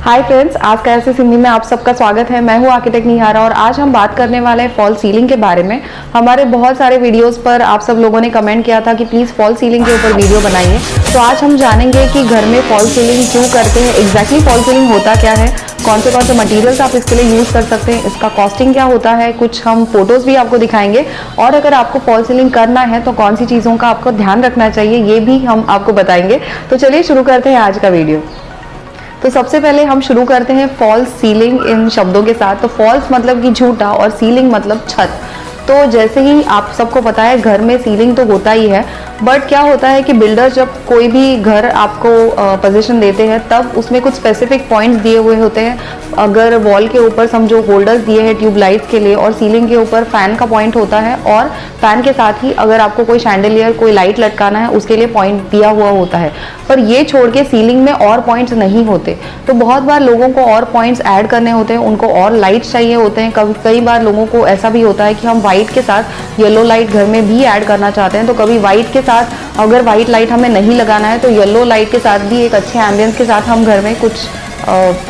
Hi friends, आज का ऐसे सिंधी में आप सबका स्वागत है। मैं हूँ आर्किटेक्ट निहारा और आज हम बात करने वाले हैं फॉल सीलिंग के बारे में। हमारे बहुत सारे वीडियोस पर आप सब लोगों ने कमेंट किया था कि प्लीज़ फॉल सीलिंग के ऊपर वीडियो बनाइए। तो आज हम जानेंगे कि घर में फॉल सीलिंग क्यों करते हैं, एग्जैक्टली फॉल सीलिंग होता क्या है, कौन से मटेरियल्स आप इसके लिए यूज़ कर सकते हैं, इसका कॉस्टिंग क्या होता है, कुछ हम फोटोज़ भी आपको दिखाएंगे और अगर आपको फॉल सीलिंग करना है तो कौन सी चीज़ों का आपको ध्यान रखना चाहिए ये भी हम आपको बताएंगे। तो चलिए शुरू करते हैं आज का वीडियो। तो सबसे पहले हम शुरू करते हैं फॉल्स सीलिंग इन शब्दों के साथ। तो फॉल्स मतलब कि झूठा और सीलिंग मतलब छत। तो जैसे ही आप सबको पता है घर में सीलिंग तो होता ही है, बट क्या होता है कि बिल्डर जब कोई भी घर आपको पोजीशन देते हैं तब उसमें कुछ स्पेसिफिक पॉइंट्स दिए हुए होते हैं। अगर वॉल के ऊपर समझो होल्डर्स दिए हैं ट्यूबलाइट्स के लिए और सीलिंग के ऊपर फैन का पॉइंट होता है और फैन के साथ ही अगर आपको कोई शैंडलियर कोई लाइट लटकाना है उसके लिए पॉइंट दिया हुआ होता है। पर ये छोड़ के सीलिंग में और पॉइंट्स नहीं होते। तो बहुत बार लोगों को और पॉइंट्स ऐड करने होते हैं, उनको और लाइट्स चाहिए होते हैं। कई बार लोगों को ऐसा भी होता है कि हम व्हाइट के साथ येलो लाइट घर में भी ऐड करना चाहते हैं। तो कभी व्हाइट के साथ अगर व्हाइट लाइट हमें नहीं लगाना है तो येलो लाइट के साथ भी एक अच्छे एम्बियंस के साथ हम घर में कुछ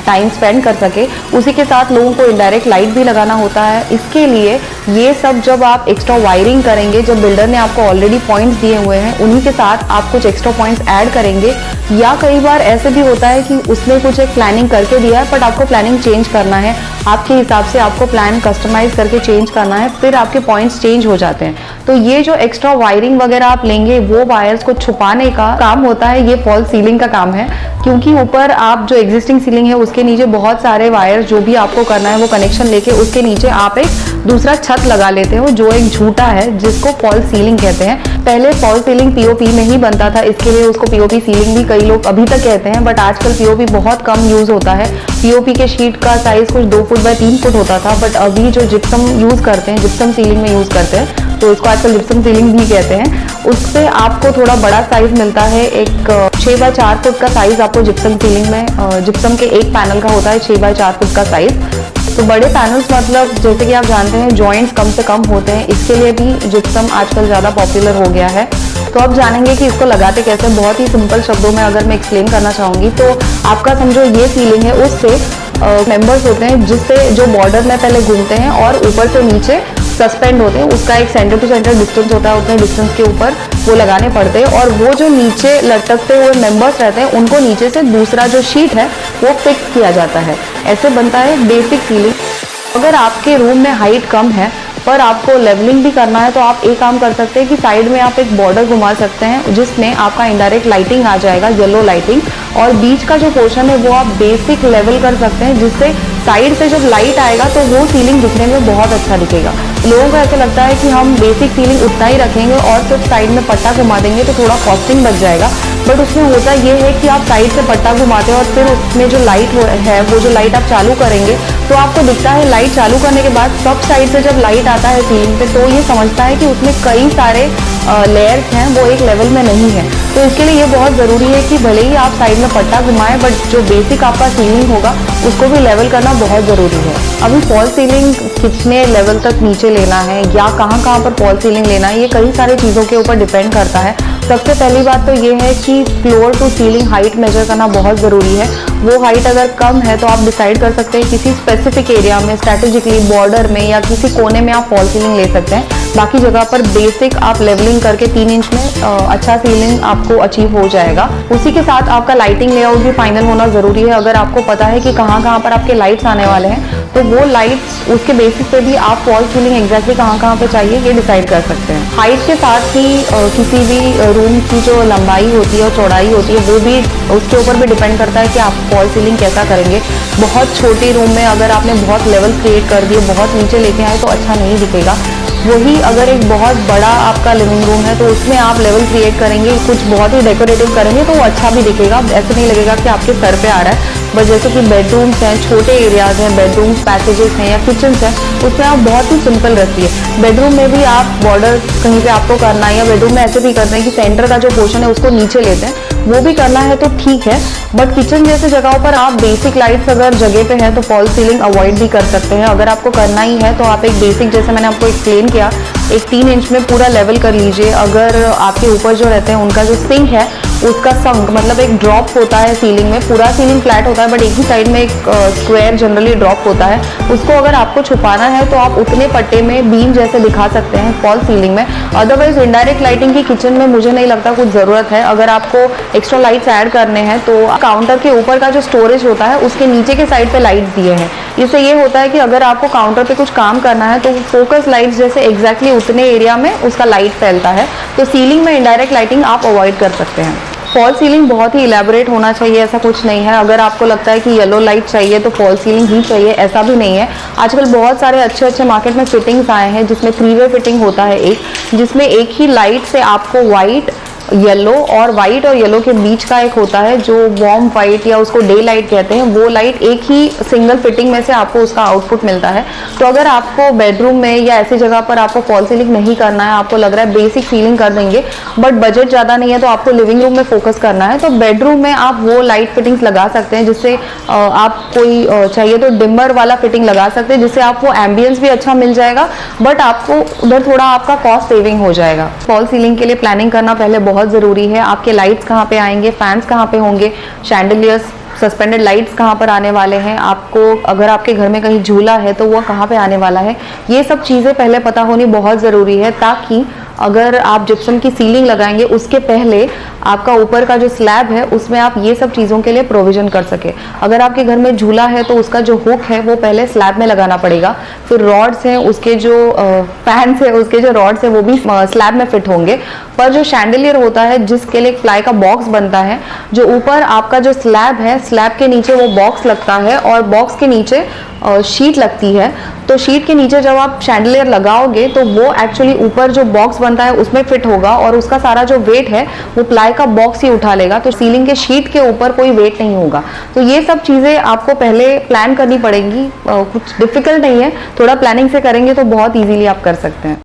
टाइम स्पेंड कर सके। उसी के साथ लोगों को इनडायरेक्ट लाइट भी लगाना होता है। इसके लिए ये सब जब आप एक्स्ट्रा वायरिंग करेंगे, जब बिल्डर ने आपको ऑलरेडी पॉइंट्स दिए हुए हैं उन्हीं के साथ आप कुछ एक्स्ट्रा पॉइंट्स ऐड करेंगे। या कई बार ऐसे भी होता है कि उसने कुछ एक प्लानिंग करके दिया है बट आपको प्लानिंग चेंज करना है, आपके हिसाब से आपको प्लान कस्टमाइज करके चेंज करना है, फिर आपके पॉइंट्स चेंज हो जाते हैं। तो ये जो एक्स्ट्रा वायरिंग वगैरह आप लेंगे वो वायर्स को छुपाने का काम होता है, ये फॉल्स सीलिंग का काम है। क्योंकि ऊपर आप जो एग्जिस्टिंग सीलिंग है उसके नीचे बहुत सारे वायर्स जो भी आपको करना है वो कनेक्शन लेके उसके नीचे आप एक दूसरा छत लगा लेते हो जो एक झूठा है, जिसको फॉल्स सीलिंग कहते हैं। पहले फॉल्स सीलिंग पीओपी में ही बनता था, इसके लिए उसको पीओपी सीलिंग भी कई लोग अभी तक कहते हैं, बट आजकल पीओपी बहुत कम यूज होता है। पीओपी के शीट का साइज कुछ 2 फुट बाय 3 फुट होता था, बट अभी जो जिप्सम यूज करते हैं, जिप्सम सीलिंग में यूज करते हैं, तो इसको आजकल जिप्सम सीलिंग भी कहते हैं। उससे आपको थोड़ा बड़ा साइज मिलता है, एक 6 बाय 4 फुट का साइज आपको जिप्सम सीलिंग में, जिप्सम के एक पैनल का होता है 6 बाय 4 फुट का साइज। तो बड़े पैनल्स मतलब जैसे कि आप जानते हैं जॉइंट्स कम से कम होते हैं, इसके लिए भी जिप्सम आजकल ज़्यादा पॉपुलर हो गया है। तो अब जानेंगे कि इसको लगाते कैसे। बहुत ही सिंपल शब्दों में अगर मैं एक्सप्लेन करना चाहूँगी तो आपका समझो ये सीलिंग है, उससे मेंबर्स होते हैं जिससे जो बॉर्डर में पहले घूमते हैं और ऊपर से नीचे सस्पेंड होते हैं, उसका एक सेंटर टू सेंटर डिस्टेंस होता है, उतने डिस्टेंस के ऊपर वो लगाने पड़ते हैं और वो जो नीचे लटकते हुए मेंबर्स रहते हैं उनको नीचे से दूसरा जो शीट है वो फिक्स किया जाता है। ऐसे बनता है बेसिक सीलिंग। अगर आपके रूम में हाइट कम है पर आपको लेवलिंग भी करना है तो आप एक काम कर सकते हैं कि साइड में आप एक बॉर्डर घुमा सकते हैं जिसमें आपका इनडायरेक्ट लाइटिंग आ जाएगा, येलो लाइटिंग, और बीच का जो पोर्शन है वो आप बेसिक लेवल कर सकते हैं, जिससे साइड से जब लाइट आएगा तो वो सीलिंग दिखने में बहुत अच्छा दिखेगा। लोगों को ऐसा लगता है कि हम बेसिक सीलिंग उतना ही रखेंगे और सिर्फ साइड में पट्टा घुमा देंगे तो थोड़ा कॉस्टिंग बच जाएगा, बट उसमें होता ये है कि आप साइड से पट्टा घुमाते हैं और फिर उसमें जो लाइट है वो जो लाइट आप चालू करेंगे तो आपको दिखता है लाइट चालू करने के बाद सब साइड से जब लाइट आता है सीलिंग पे तो ये समझता है कि उसमें कई सारे लेयर्स हैं, वो एक लेवल में नहीं है। तो इसके लिए ये बहुत ज़रूरी है कि भले ही आप साइड में पट्टा घुमाएं बट जो बेसिक आपका सीलिंग होगा उसको भी लेवल करना बहुत ज़रूरी है। अभी फॉल सीलिंग कितने लेवल तक नीचे लेना है या कहाँ पर फॉल सीलिंग लेना है, ये कई सारी चीज़ों के ऊपर डिपेंड करता है। सबसे पहली बात तो ये है कि floor to ceiling height measure करना बहुत ज़रूरी है। वो हाइट अगर कम है तो आप डिसाइड कर सकते हैं किसी स्पेसिफिक एरिया में स्ट्रैटेजिकली बॉर्डर में या किसी कोने में आप फॉल सीलिंग ले सकते हैं। बाकी जगह पर बेसिक आप लेवलिंग करके 3 इंच में अच्छा सीलिंग आपको अचीव हो जाएगा। उसी के साथ आपका लाइटिंग लेआउट भी फाइनल होना ज़रूरी है। अगर आपको पता है कि कहाँ पर आपके लाइट्स आने वाले हैं तो वो लाइट्स उसके बेसिस पे भी आप फॉल सीलिंग एग्जैक्टली कहाँ पे चाहिए ये डिसाइड कर सकते हैं। हाइट के साथ ही किसी भी रूम की जो लंबाई होती है और चौड़ाई होती है वो भी उसके ऊपर भी डिपेंड करता है कि आप फॉल सीलिंग कैसा करेंगे। बहुत छोटी रूम में अगर आपने बहुत लेवल क्रिएट कर दिए, बहुत नीचे लेके आए तो अच्छा नहीं दिखेगा। वही अगर एक बहुत बड़ा आपका लिविंग रूम है तो उसमें आप लेवल क्रिएट करेंगे, कुछ बहुत ही डेकोरेटिव करेंगे तो वो अच्छा भी दिखेगा। ऐसे नहीं लगेगा कि आपके सर पे आ रहा है। बस जैसे कि बेडरूम्स हैं, छोटे एरियाज हैं, बेडरूम्स पैसेजेस हैं या किचन्स हैं, उसमें आप बहुत ही सिंपल रखिए। बेडरूम में भी आप बॉर्डर कहीं पे आपको करना है या बेडरूम में ऐसे भी करते हैं कि सेंटर का जो पोर्शन है उसको नीचे लेते हैं, वो भी करना है तो ठीक है। बट किचन जैसे जगहों पर आप बेसिक लाइट्स अगर जगह पे है तो फॉल सीलिंग अवॉइड भी कर सकते हैं। अगर आपको करना ही है तो आप एक बेसिक, जैसे मैंने आपको एक्सप्लेन किया, एक 3 इंच में पूरा लेवल कर लीजिए। अगर आपके ऊपर जो रहते हैं उनका जो सिंक है उसका संक मतलब एक ड्रॉप होता है सीलिंग में, पूरा सीलिंग फ्लैट होता है बट एक ही साइड में एक स्क्वायर जनरली ड्रॉप होता है, उसको अगर आपको छुपाना है तो आप उतने पट्टे में बीम जैसे दिखा सकते हैं फॉल सीलिंग में। अदरवाइज इनडायरेक्ट लाइटिंग की किचन में मुझे नहीं लगता कुछ ज़रूरत है। अगर आपको एक्स्ट्रा लाइट्स ऐड करने हैं तो काउंटर के ऊपर का जो स्टोरेज होता है उसके नीचे के साइड पे लाइट्स दिए हैं। इससे ये होता है कि अगर आपको काउंटर पे कुछ काम करना है तो फोकस लाइट्स जैसे एग्जैक्टली उतने एरिया में उसका लाइट फैलता है, तो सीलिंग में इनडायरेक्ट लाइटिंग आप अवॉइड कर सकते हैं। फॉल सीलिंग बहुत ही इलेबोरेट होना चाहिए ऐसा कुछ नहीं है। अगर आपको लगता है कि येलो लाइट चाहिए तो फॉल सीलिंग ही चाहिए, ऐसा भी नहीं है। आजकल बहुत सारे अच्छे अच्छे मार्केट में फिटिंग्स आए हैं जिसमें 3-वे फिटिंग होता है, एक जिसमें एक ही लाइट से आपको वाइट, येलो और वाइट और येलो के बीच का एक होता है जो वार्म वाइट या उसको डे लाइट कहते हैं, वो लाइट एक ही सिंगल फिटिंग में से आपको उसका आउटपुट मिलता है। तो अगर आपको बेडरूम में या ऐसी जगह पर आपको फॉल सीलिंग नहीं करना है, आपको लग रहा है बेसिक सीलिंग कर देंगे बट बजट ज़्यादा नहीं है तो आपको लिविंग रूम में फोकस करना है, तो बेडरूम में आप वो लाइट फिटिंग्स लगा सकते हैं जिससे आप कोई चाहिए तो डिमर वाला फिटिंग लगा सकते हैं, जिससे आपको एम्बियंस भी अच्छा मिल जाएगा बट आपको उधर थोड़ा आपका कॉस्ट सेविंग हो जाएगा। फॉल सीलिंग के लिए प्लानिंग करना पहले बहुत ज़रूरी है। आपके लाइट्स कहाँ पे आएंगे, फैंस कहाँ पे होंगे, शैंडलियर्स, सस्पेंडेड लाइट्स कहाँ पर आने वाले हैं, आपको अगर आपके घर में कहीं झूला है तो वो कहाँ पे आने वाला है, ये सब चीज़ें पहले पता होनी बहुत ज़रूरी है, ताकि अगर आप जिप्सम की सीलिंग लगाएंगे उसके पहले आपका ऊपर का जो स्लैब है उसमें आप ये सब चीज़ों के लिए प्रोविज़न कर सके। अगर आपके घर में झूला है तो उसका जो हुक है वो पहले स्लैब में लगाना पड़ेगा, फिर रॉड्स हैं उसके जो फैंस है उसके जो रॉड्स है वो भी स्लैब में फिट होंगे। पर जो शैंडलियर होता है जिसके लिए प्लाई का बॉक्स बनता है, जो ऊपर आपका जो स्लैब है, स्लैब के नीचे वो बॉक्स लगता है और बॉक्स के नीचे शीट लगती है, तो शीट के नीचे जब आप शैंडलियर लगाओगे तो वो एक्चुअली ऊपर जो बॉक्स बनता है उसमें फिट होगा और उसका सारा जो वेट है वो प्लाई का बॉक्स ही उठा लेगा, तो सीलिंग के शीट के ऊपर कोई वेट नहीं होगा। तो ये सब चीज़ें आपको पहले प्लान करनी पड़ेंगी, कुछ डिफिकल्ट नहीं है, थोड़ा प्लानिंग से करेंगे तो बहुत ईजीली आप कर सकते हैं।